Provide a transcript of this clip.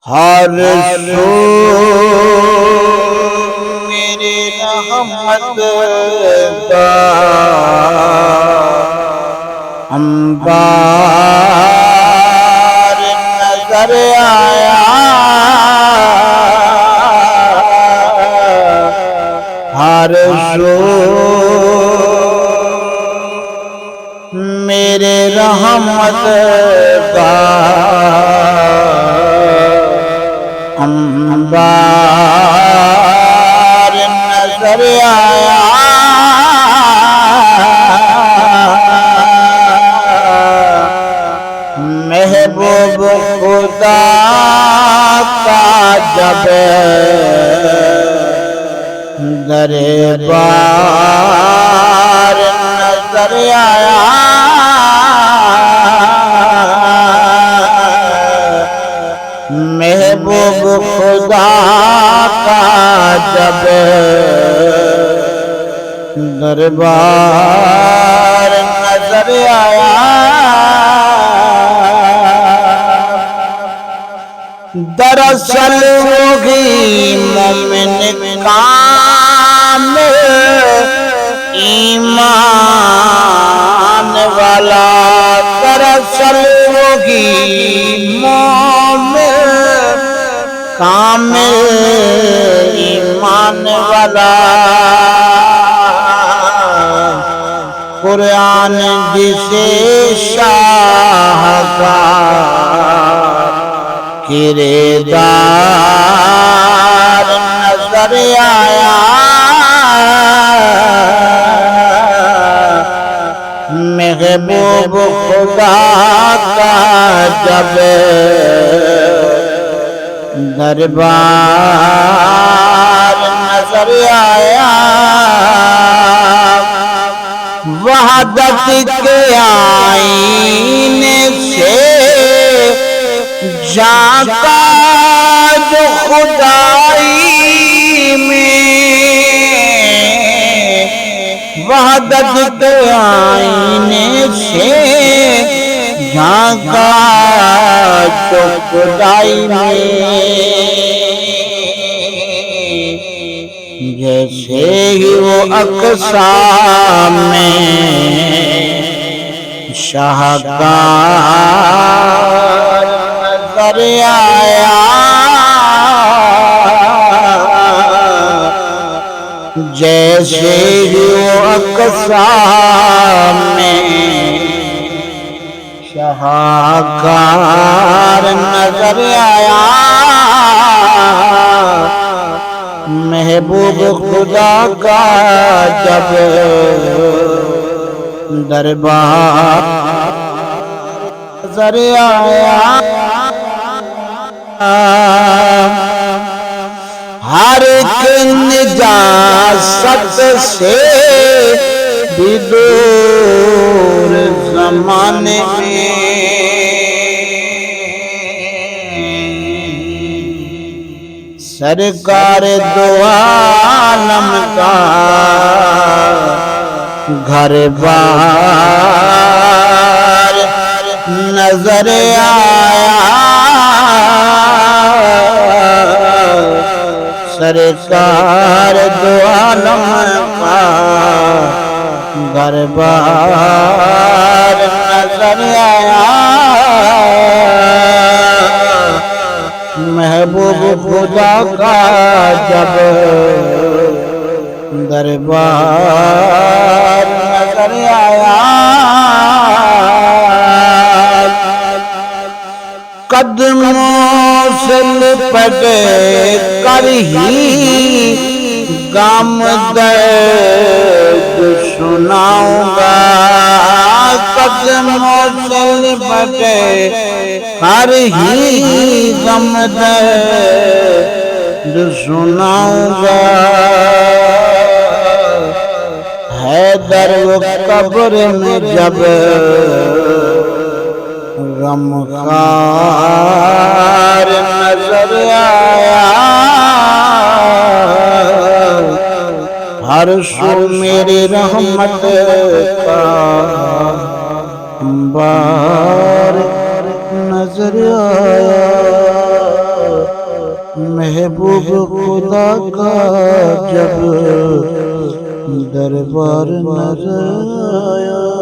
ہر سو میری رحمت کا انبار نظر آیا، ہر سو میرے رحمت کا انبار نظر آیا، محبوب خدا کا جب دربار نظر آیا، محبوب خدا کا جب دربار نظر آیا، دراصل وہی مومن کامل ایمان والا، دراصل وہی مومن کامل ایمان والا، قرآن جسے شاہکار کردار نظر آیا، محبوب خدا کا جب دربار نظر آیا، وحدت کے آئینے سے جھانکا جو خدائی میں، وحدت کے آئینے سے جھانکا جو خدائی میں، جیسے ہی وہ اقصا میں شاہکار نظر آیا، جیسے ہی وہ اقصا میں شاہکار نظر آیا، محبوب خدا کا جب دربار نظر آیا، ہر ایک نجاست سے بھی دور زمانے میں، سرکار دو عالم کا گھر بار نظر آیا، سرکار دو عالم کا گھر بار نظر آیا، محبوب خدا کا جب دربار نظر آیا، قدموں سے لپٹ کر ہی غم درد سناؤں گا، قدموں سے لپٹ کر ہی غم درد سناؤں گا، حیدر وہ قبر میں جب غمخوار نظر آیا، ہر سو میری رحمت کا انبار نظر آیا۔ محبوب خدا کا جب دربار نظر آیا